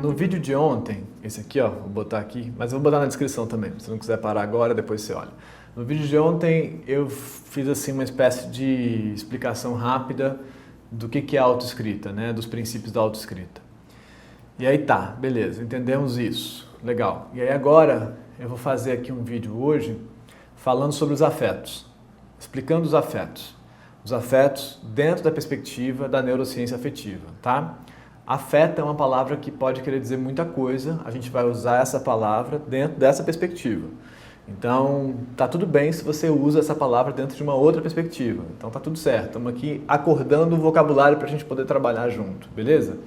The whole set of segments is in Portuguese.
No vídeo de ontem, esse aqui, ó, vou botar aqui, mas eu vou botar na descrição também, se não quiser parar agora, depois você olha. No vídeo de ontem eu fiz assim uma espécie de explicação rápida do que é autoescrita, né, dos princípios da autoescrita. E aí tá, beleza, entendemos isso, legal. E aí agora eu vou fazer aqui um vídeo hoje falando sobre os afetos, explicando os afetos. Os afetos dentro da perspectiva da neurociência afetiva, tá? Afeto é uma palavra que pode querer dizer muita coisa, a gente vai usar essa palavra dentro dessa perspectiva. Então, tá tudo bem se você usa essa palavra dentro de uma outra perspectiva. Então tá tudo certo, estamos aqui acordando o vocabulário para a gente poder trabalhar junto, beleza?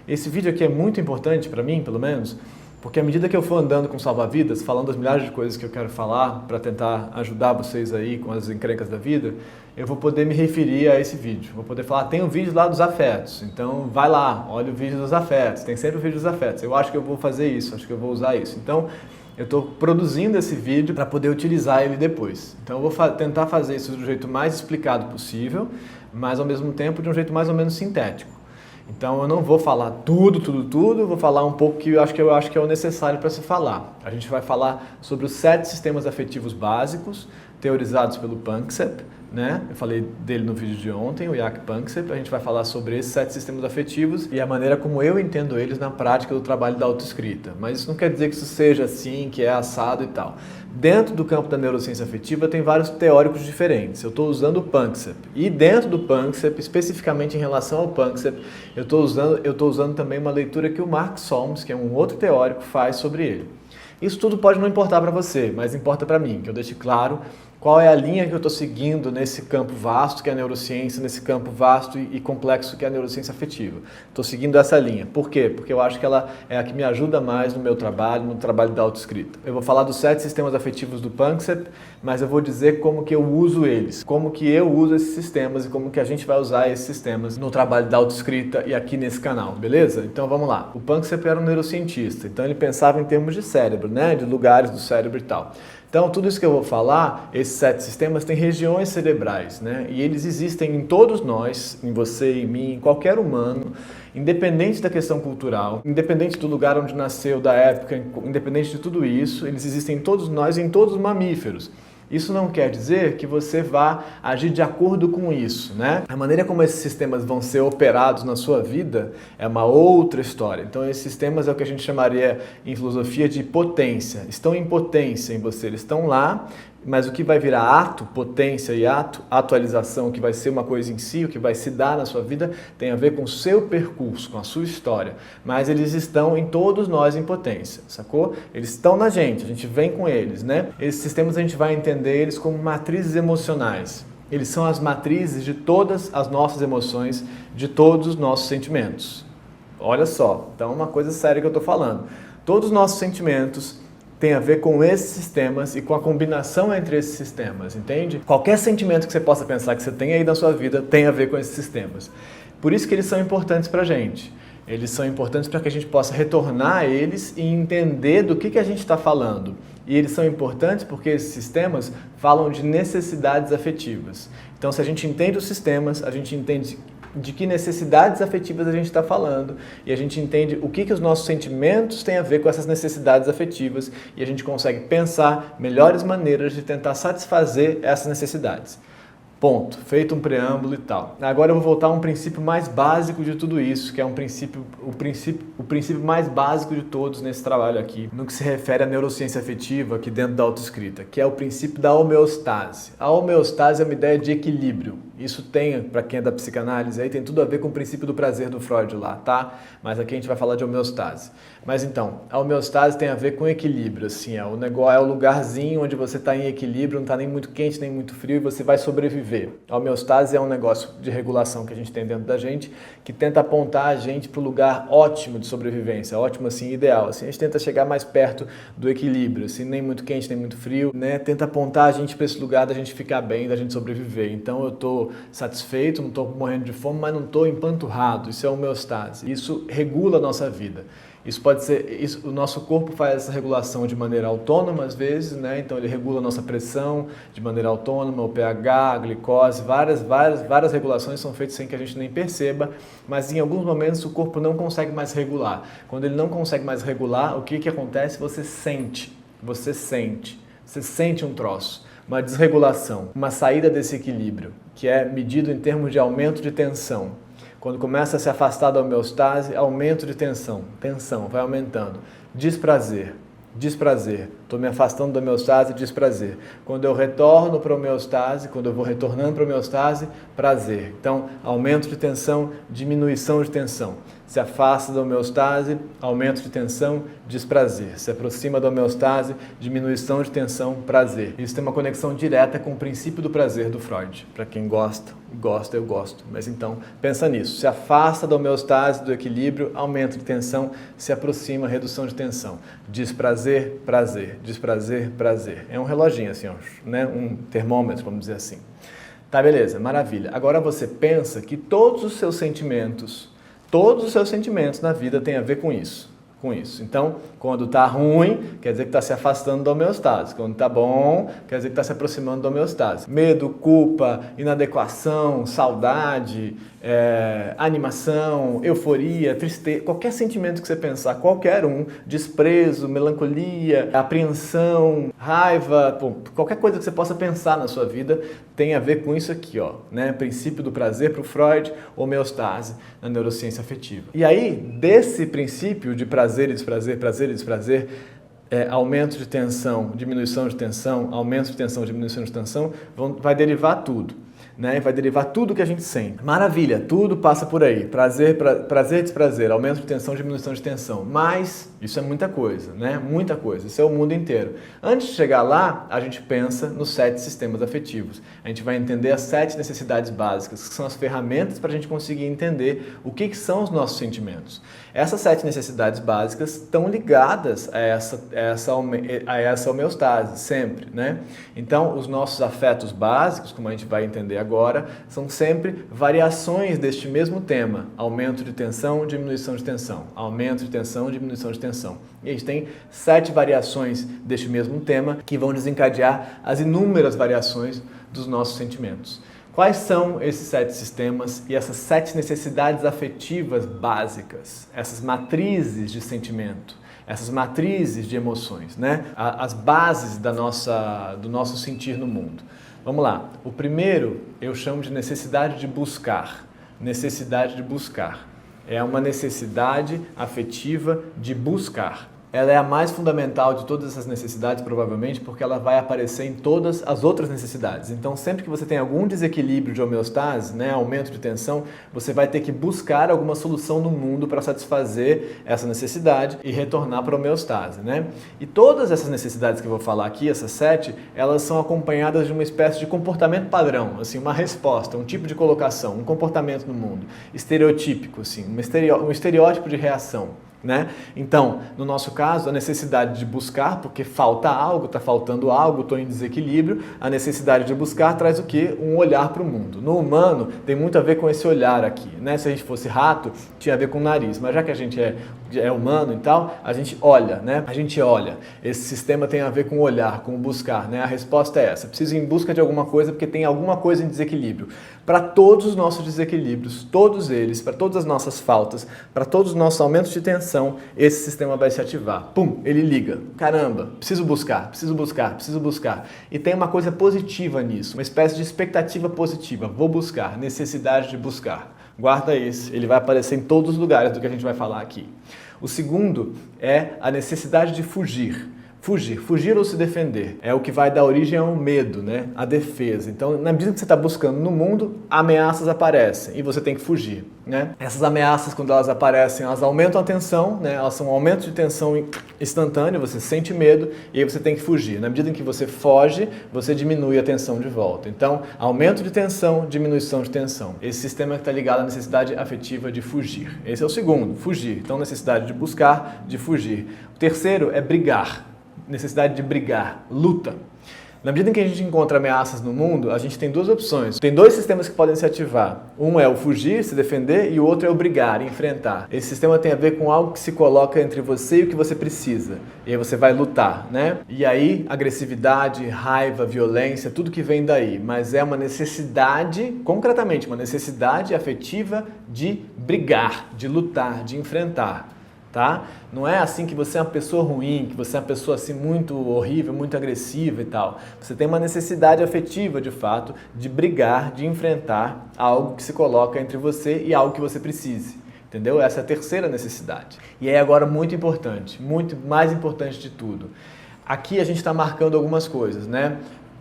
Esse vídeo aqui é muito importante para mim, pelo menos, porque à medida que eu for andando com salva-vidas, falando as milhares de coisas que eu quero falar para tentar ajudar vocês aí com as encrencas da vida, eu vou poder me referir a esse vídeo. Vou poder falar, tem um vídeo lá dos afetos, então vai lá, olha o vídeo dos afetos, tem sempre o vídeo dos afetos. Eu acho que eu vou fazer isso, acho que eu vou usar isso. Então, eu estou produzindo esse vídeo para poder utilizar ele depois. Então, eu vou tentar fazer isso do jeito mais explicado possível, mas ao mesmo tempo de um jeito mais ou menos sintético. Então eu não vou falar tudo, vou falar um pouco que eu acho que é o necessário para se falar. A gente vai falar sobre os 7 sistemas afetivos básicos, teorizados pelo Panksepp, né? Eu falei dele no vídeo de ontem, o Jaak Panksepp. A gente vai falar sobre esses 7 sistemas afetivos e a maneira como eu entendo eles na prática do trabalho da autoescrita. Mas isso não quer dizer que isso seja assim, que é assado e tal. Dentro do campo da neurociência afetiva tem vários teóricos diferentes. Eu estou usando o Panksepp. E dentro do Panksepp, especificamente em relação ao Panksepp, eu estou usando também uma leitura que o Mark Solms, que é um outro teórico, faz sobre ele. Isso tudo pode não importar para você, mas importa para mim, que eu deixe claro qual é a linha que eu estou seguindo nesse campo vasto que é a neurociência, nesse campo vasto e complexo que é a neurociência afetiva. Estou seguindo essa linha. Por quê? Porque eu acho que ela é a que me ajuda mais no meu trabalho, no trabalho da autoescrita. Eu vou falar dos 7 sistemas afetivos do Panksepp, mas eu vou dizer como que eu uso eles, como que eu uso esses sistemas e como que a gente vai usar esses sistemas no trabalho da autoescrita e aqui nesse canal, beleza? Então vamos lá. O Panksepp era um neurocientista, então ele pensava em termos de cérebro, né? De lugares do cérebro e tal. Então, tudo isso que eu vou falar, esses 7 sistemas, têm regiões cerebrais, né? E eles existem em todos nós, em você, em mim, em qualquer humano, independente da questão cultural, independente do lugar onde nasceu, da época, independente de tudo isso, eles existem em todos nós e em todos os mamíferos. Isso não quer dizer que você vá agir de acordo com isso, né? A maneira como esses sistemas vão ser operados na sua vida é uma outra história. Então, esses sistemas é o que a gente chamaria em filosofia de potência. Estão em potência em você, eles estão lá, mas o que vai virar ato, potência e atualização, que vai ser uma coisa em si, o que vai se dar na sua vida, tem a ver com o seu percurso, com a sua história. Mas eles estão em todos nós em potência, sacou? Eles estão na gente, a gente vem com eles, né? Esses sistemas a gente vai entender eles como matrizes emocionais. Eles são as matrizes de todas as nossas emoções, de todos os nossos sentimentos. Olha só, então é uma coisa séria que eu estou falando. Todos os nossos sentimentos tem a ver com esses sistemas e com a combinação entre esses sistemas, entende? Qualquer sentimento que você possa pensar que você tem aí na sua vida tem a ver com esses sistemas. Por isso que eles são importantes para a gente. Eles são importantes para que a gente possa retornar a eles e entender do que a gente está falando. E eles são importantes porque esses sistemas falam de necessidades afetivas. Então, se a gente entende os sistemas, a gente entende de que necessidades afetivas a gente está falando e a gente entende o que os nossos sentimentos têm a ver com essas necessidades afetivas e a gente consegue pensar melhores maneiras de tentar satisfazer essas necessidades. Ponto. Feito um preâmbulo e tal. Agora eu vou voltar a um princípio mais básico de tudo isso, que é o princípio mais básico de todos nesse trabalho aqui, no que se refere à neurociência afetiva aqui dentro da autoescrita, que é o princípio da homeostase. A homeostase é uma ideia de equilíbrio. Isso tem, para quem é da psicanálise, aí tem tudo a ver com o princípio do prazer do Freud lá, tá? Mas aqui a gente vai falar de homeostase. Mas então, a homeostase tem a ver com equilíbrio, assim, é o negócio, é o lugarzinho onde você está em equilíbrio, não está nem muito quente, nem muito frio, e você vai sobreviver. A homeostase é um negócio de regulação que a gente tem dentro da gente, que tenta apontar a gente para o lugar ótimo de sobrevivência, ótimo assim, ideal, assim, a gente tenta chegar mais perto do equilíbrio, assim, nem muito quente, nem muito frio, né? Tenta apontar a gente para esse lugar da gente ficar bem, da gente sobreviver. Então eu estou satisfeito, não estou morrendo de fome, mas não estou empanturrado. Isso é homeostase. Isso regula a nossa vida. Isso pode ser, o nosso corpo faz essa regulação de maneira autônoma às vezes, né? Então ele regula a nossa pressão de maneira autônoma, o pH, a glicose, várias regulações são feitas sem que a gente nem perceba, mas em alguns momentos o corpo não consegue mais regular. Quando ele não consegue mais regular, o que acontece? Você sente um troço, uma desregulação, uma saída desse equilíbrio, que é medido em termos de aumento de tensão. Quando começa a se afastar da homeostase, aumento de tensão, vai aumentando. Desprazer, estou me afastando da homeostase, desprazer. Quando eu retorno para a homeostase, quando eu vou retornando para a homeostase, prazer. Então, aumento de tensão, diminuição de tensão. Se afasta da homeostase, aumento de tensão, desprazer. Se aproxima da homeostase, diminuição de tensão, prazer. Isso tem uma conexão direta com o princípio do prazer do Freud. Para quem gosta, eu gosto. Mas então, pensa nisso. Se afasta da homeostase, do equilíbrio, aumento de tensão. Se aproxima, redução de tensão. Desprazer, prazer. Desprazer, prazer. É um reloginho assim, né? Um termômetro, vamos dizer assim. Tá, beleza, maravilha. Agora você pensa que todos os seus sentimentos na vida têm a ver com isso. Então, quando está ruim, quer dizer que está se afastando da homeostase. Quando está bom, quer dizer que está se aproximando da homeostase. Medo, culpa, inadequação, saudade, animação, euforia, tristeza, qualquer sentimento que você pensar, qualquer um, desprezo, melancolia, apreensão, raiva, qualquer coisa que você possa pensar na sua vida tem a ver com isso aqui, né? Princípio do prazer para o Freud, homeostase na neurociência afetiva. E aí, desse princípio de prazer e desprazer, aumento de tensão, diminuição de tensão, aumento de tensão, diminuição de tensão, vai derivar tudo. Né? Vai derivar tudo que a gente sente. Maravilha, tudo passa por aí. Prazer, desprazer, aumento de tensão, diminuição de tensão. Mas isso é muita coisa, né? Muita coisa. Isso é o mundo inteiro. Antes de chegar lá, a gente pensa nos 7 sistemas afetivos. A gente vai entender as 7 necessidades básicas, que são as ferramentas para a gente conseguir entender o que são os nossos sentimentos. Essas 7 necessidades básicas estão ligadas a essa homeostase, sempre, né? Então, os nossos afetos básicos, como a gente vai entender agora, são sempre variações deste mesmo tema. Aumento de tensão, diminuição de tensão. Aumento de tensão, diminuição de tensão. E a gente tem 7 variações deste mesmo tema que vão desencadear as inúmeras variações dos nossos sentimentos. Quais são esses 7 sistemas e essas 7 necessidades afetivas básicas? Essas matrizes de sentimento, essas matrizes de emoções, né? As bases do nosso sentir no mundo. Vamos lá. O primeiro eu chamo de necessidade de buscar. Necessidade de buscar. É uma necessidade afetiva de buscar. Ela é a mais fundamental de todas essas necessidades, provavelmente, porque ela vai aparecer em todas as outras necessidades. Então, sempre que você tem algum desequilíbrio de homeostase, né, aumento de tensão, você vai ter que buscar alguma solução no mundo para satisfazer essa necessidade e retornar para a homeostase, né? E todas essas necessidades que eu vou falar aqui, essas 7, elas são acompanhadas de uma espécie de comportamento padrão, assim, uma resposta, um tipo de colocação, um comportamento no mundo, estereotípico, assim, um estereótipo de reação. Né? Então, no nosso caso, a necessidade de buscar, porque falta algo, está faltando algo, estou em desequilíbrio, a necessidade de buscar traz o quê? Um olhar para o mundo. No humano, tem muito a ver com esse olhar aqui. Né? Se a gente fosse rato, tinha a ver com o nariz, mas já que a gente é humano e tal, a gente olha, né? A gente olha. Esse sistema tem a ver com o olhar, com o buscar, né? A resposta é essa. Preciso ir em busca de alguma coisa porque tem alguma coisa em desequilíbrio. Para todos os nossos desequilíbrios, todos eles, para todas as nossas faltas, para todos os nossos aumentos de tensão, esse sistema vai se ativar. Pum, ele liga. Caramba, preciso buscar. E tem uma coisa positiva nisso, uma espécie de expectativa positiva. Vou buscar, necessidade de buscar. Guarda esse, ele vai aparecer em todos os lugares do que a gente vai falar aqui. O segundo é a necessidade de fugir. Fugir ou se defender. É o que vai dar origem ao medo, né? A defesa. Então, na medida que você está buscando no mundo, ameaças aparecem e você tem que fugir, né? Essas ameaças, quando elas aparecem, elas aumentam a tensão, né? Elas são um aumento de tensão instantâneo, você sente medo e aí você tem que fugir. Na medida em que você foge, você diminui a tensão de volta. Então, aumento de tensão, diminuição de tensão. Esse sistema está ligado à necessidade afetiva de fugir. Esse é o segundo, fugir. Então, necessidade de buscar, de fugir. O terceiro é brigar. Necessidade de brigar, luta. Na medida em que a gente encontra ameaças no mundo, a gente tem duas opções. Tem dois sistemas que podem se ativar. Um é o fugir, se defender, e o outro é o brigar, enfrentar. Esse sistema tem a ver com algo que se coloca entre você e o que você precisa. E aí você vai lutar, né? E aí, agressividade, raiva, violência, tudo que vem daí. Mas é uma necessidade, concretamente, uma necessidade afetiva de brigar, de lutar, de enfrentar. Tá? Não é assim que você é uma pessoa ruim, que você é uma pessoa assim muito horrível, muito agressiva e tal. Você tem uma necessidade afetiva, de fato, de brigar, de enfrentar algo que se coloca entre você e algo que você precise. Entendeu? Essa é a terceira necessidade. E aí agora muito importante, muito mais importante de tudo. Aqui a gente está marcando algumas coisas, né?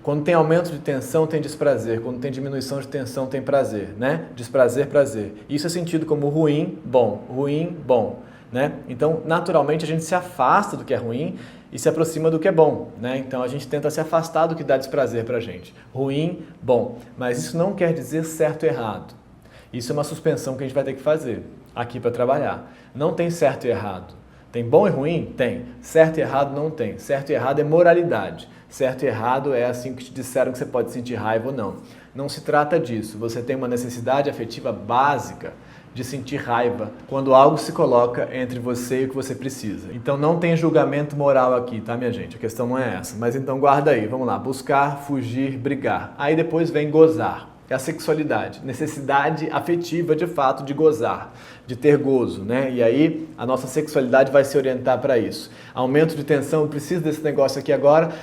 Quando tem aumento de tensão, tem desprazer. Quando tem diminuição de tensão, tem prazer, né? Desprazer, prazer. Isso é sentido como ruim, bom. Né? Então, naturalmente, a gente se afasta do que é ruim e se aproxima do que é bom. Né? Então, a gente tenta se afastar do que dá desprazer pra gente. Ruim, bom. Mas isso não quer dizer certo e errado. Isso é uma suspensão que a gente vai ter que fazer aqui para trabalhar. Não tem certo e errado. Tem bom e ruim? Tem. Certo e errado não tem. Certo e errado é moralidade. Certo e errado é assim que te disseram que você pode sentir raiva ou não. Não se trata disso. Você tem uma necessidade afetiva básica de sentir raiva quando algo se coloca entre você e o que você precisa. Então não tem julgamento moral aqui, tá, minha gente? A questão não é essa. Mas então guarda aí, vamos lá. Buscar, fugir, brigar. Aí depois vem gozar. É a sexualidade, necessidade afetiva de fato de gozar, de ter gozo, né? E aí a nossa sexualidade vai se orientar para isso. Aumento de tensão, eu preciso desse negócio aqui agora,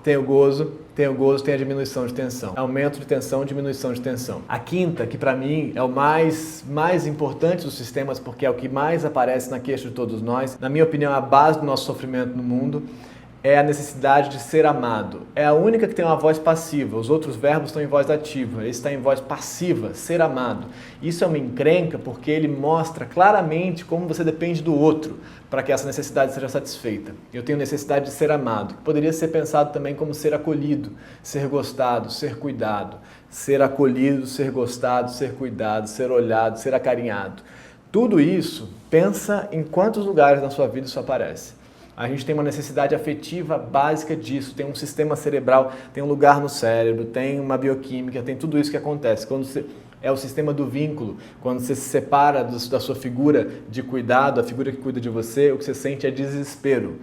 tenho gozo, tem a diminuição de tensão. Aumento de tensão, diminuição de tensão. A quinta, que para mim é o mais importante dos sistemas, porque é o que mais aparece na queixa de todos nós, na minha opinião é a base do nosso sofrimento no mundo, é a necessidade de ser amado. É a única que tem uma voz passiva, os outros verbos estão em voz ativa, esse está em voz passiva, ser amado. Isso é uma encrenca porque ele mostra claramente como você depende do outro para que essa necessidade seja satisfeita. Eu tenho necessidade de ser amado, que poderia ser pensado também como ser acolhido, ser gostado, ser cuidado. Ser acolhido, ser gostado, ser cuidado, ser olhado, ser acarinhado. Tudo isso, pensa em quantos lugares na sua vida isso aparece. A gente tem uma necessidade afetiva básica disso, tem um sistema cerebral, tem um lugar no cérebro, tem uma bioquímica, tem tudo isso que acontece. Quando você, é o sistema do vínculo, quando você se separa da sua figura de cuidado, a figura que cuida de você, o que você sente é desespero.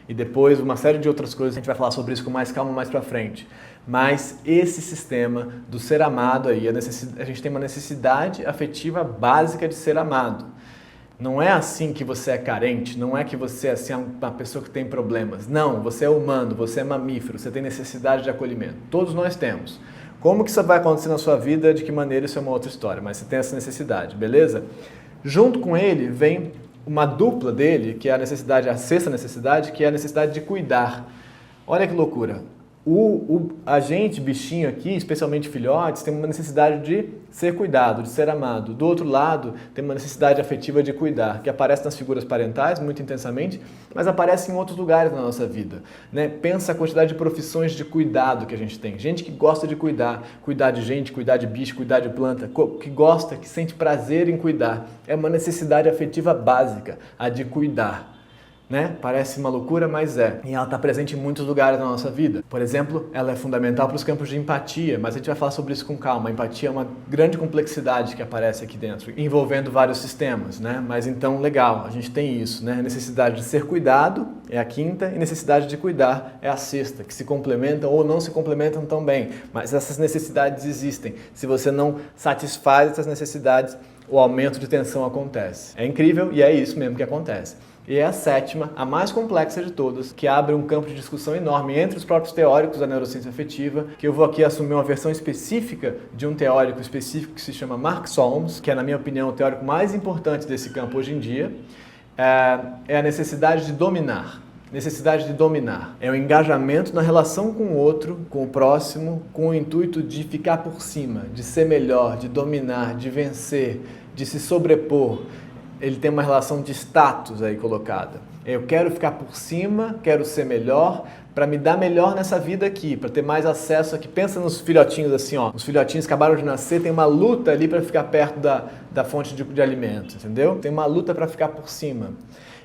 E depois uma série de outras coisas, a gente vai falar sobre isso com mais calma mais pra frente. Mas esse sistema do ser amado aí, a gente tem uma necessidade afetiva básica de ser amado. Não é assim que você é carente, não é que você é assim, uma pessoa que tem problemas. Não, você é humano, você é mamífero, você tem necessidade de acolhimento. Todos nós temos. Como que isso vai acontecer na sua vida, de que maneira, isso é uma outra história, mas você tem essa necessidade, beleza? Junto com ele vem uma dupla dele, que é a sexta necessidade, que é a necessidade de cuidar. Olha que loucura. A gente, bichinho aqui, especialmente filhotes, tem uma necessidade de ser cuidado, de ser amado. Do outro lado, tem uma necessidade afetiva de cuidar, que aparece nas figuras parentais muito intensamente, mas aparece em outros lugares na nossa vida. Né? Pensa a quantidade de profissões de cuidado que a gente tem. Gente que gosta de cuidar de gente, cuidar de bicho, cuidar de planta, que gosta, que sente prazer em cuidar. É uma necessidade afetiva básica, a de cuidar. Né? Parece uma loucura, mas é. E ela está presente em muitos lugares da nossa vida. Por exemplo, ela é fundamental para os campos de empatia, mas a gente vai falar sobre isso com calma. A empatia é uma grande complexidade que aparece aqui dentro, envolvendo vários sistemas, né? Mas então, legal, a gente tem isso, né? Necessidade de ser cuidado é a quinta e necessidade de cuidar é a sexta, que se complementam ou não se complementam tão bem. Mas essas necessidades existem. Se você não satisfaz essas necessidades, o aumento de tensão acontece. É incrível e é isso mesmo que acontece. E é a sétima, a mais complexa de todas, que abre um campo de discussão enorme entre os próprios teóricos da neurociência afetiva, que eu vou aqui assumir uma versão específica de um teórico específico que se chama Mark Solms, que é, na minha opinião, o teórico mais importante desse campo hoje em dia, é a necessidade de dominar. Necessidade de dominar. É o engajamento na relação com o outro, com o próximo, com o intuito de ficar por cima, de ser melhor, de dominar, de vencer, de se sobrepor. Ele tem uma relação de status aí colocada. Eu quero ficar por cima, quero ser melhor, para me dar melhor nessa vida aqui, para ter mais acesso aqui. Pensa nos filhotinhos assim, ó. Os filhotinhos acabaram de nascer, tem uma luta ali para ficar perto da fonte de alimento, entendeu? Tem uma luta para ficar por cima.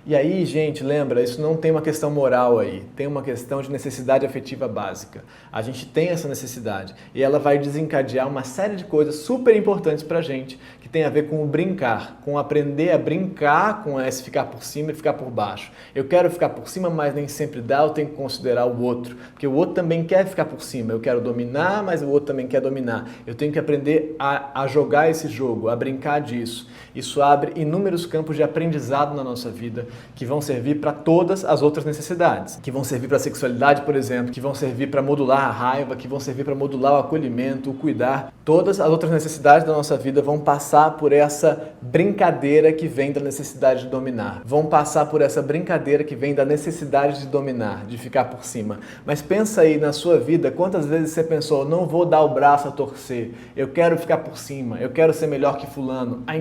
E aí, gente, lembra, isso não tem uma questão moral aí, tem uma questão de necessidade afetiva básica. A gente tem essa necessidade e ela vai desencadear uma série de coisas super importantes pra gente, que tem a ver com o brincar, com aprender a brincar com esse ficar por cima e ficar por baixo. Eu quero ficar por cima, mas nem sempre dá, eu tenho que considerar o outro, porque o outro também quer ficar por cima. Eu quero dominar, mas o outro também quer dominar. Eu tenho que aprender a jogar esse jogo, a brincar disso. Isso abre inúmeros campos de aprendizado na nossa vida que vão servir para todas as outras necessidades, que vão servir para a sexualidade, por exemplo, que vão servir para modular a raiva, que vão servir para modular o acolhimento, o cuidar. Todas as outras necessidades da nossa vida vão passar por essa brincadeira que vem da necessidade de dominar. Vão passar por essa brincadeira que vem da necessidade de dominar, de ficar por cima. Mas pensa aí na sua vida, quantas vezes você pensou, não vou dar o braço a torcer, eu quero ficar por cima, eu quero ser melhor que fulano. A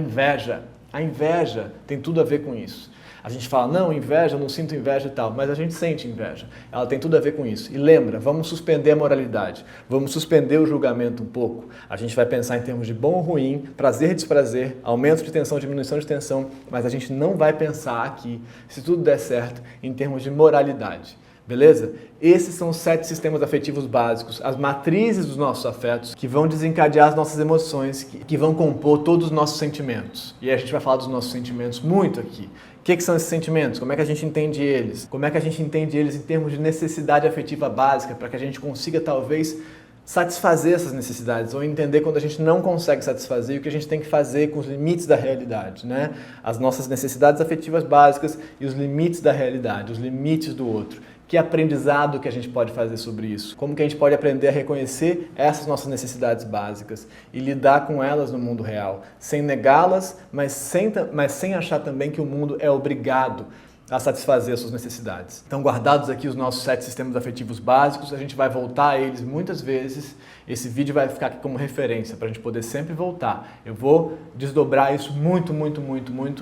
inveja tem tudo a ver com isso. A gente fala, não, inveja, eu não sinto inveja e tal, mas a gente sente inveja. Ela tem tudo a ver com isso. E lembra, vamos suspender a moralidade, vamos suspender o julgamento um pouco. A gente vai pensar em termos de bom ou ruim, prazer e desprazer, aumento de tensão, diminuição de tensão, mas a gente não vai pensar aqui, se tudo der certo, em termos de moralidade. Beleza? Esses são os 7 sistemas afetivos básicos, as matrizes dos nossos afetos, que vão desencadear as nossas emoções, que vão compor todos os nossos sentimentos. E a gente vai falar dos nossos sentimentos muito aqui. O que são esses sentimentos? Como é que a gente entende eles? Como é que a gente entende eles em termos de necessidade afetiva básica, para que a gente consiga, talvez, satisfazer essas necessidades, ou entender quando a gente não consegue satisfazer e o que a gente tem que fazer com os limites da realidade, né? As nossas necessidades afetivas básicas e os limites da realidade, os limites do outro. Que aprendizado que a gente pode fazer sobre isso? Como que a gente pode aprender a reconhecer essas nossas necessidades básicas e lidar com elas no mundo real, sem negá-las, mas sem achar também que o mundo é obrigado a satisfazer as suas necessidades. Então, guardados aqui os nossos 7 sistemas afetivos básicos, a gente vai voltar a eles muitas vezes. Esse vídeo vai ficar aqui como referência para a gente poder sempre voltar. Eu vou desdobrar isso muito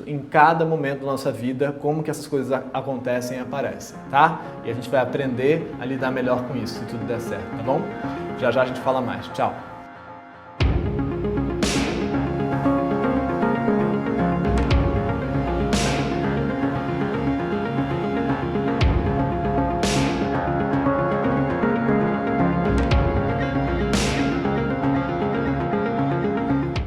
em cada momento da nossa vida, como que essas coisas acontecem e aparecem, tá? E a gente vai aprender a lidar melhor com isso, se tudo der certo, tá bom? Já já a gente fala mais. Tchau!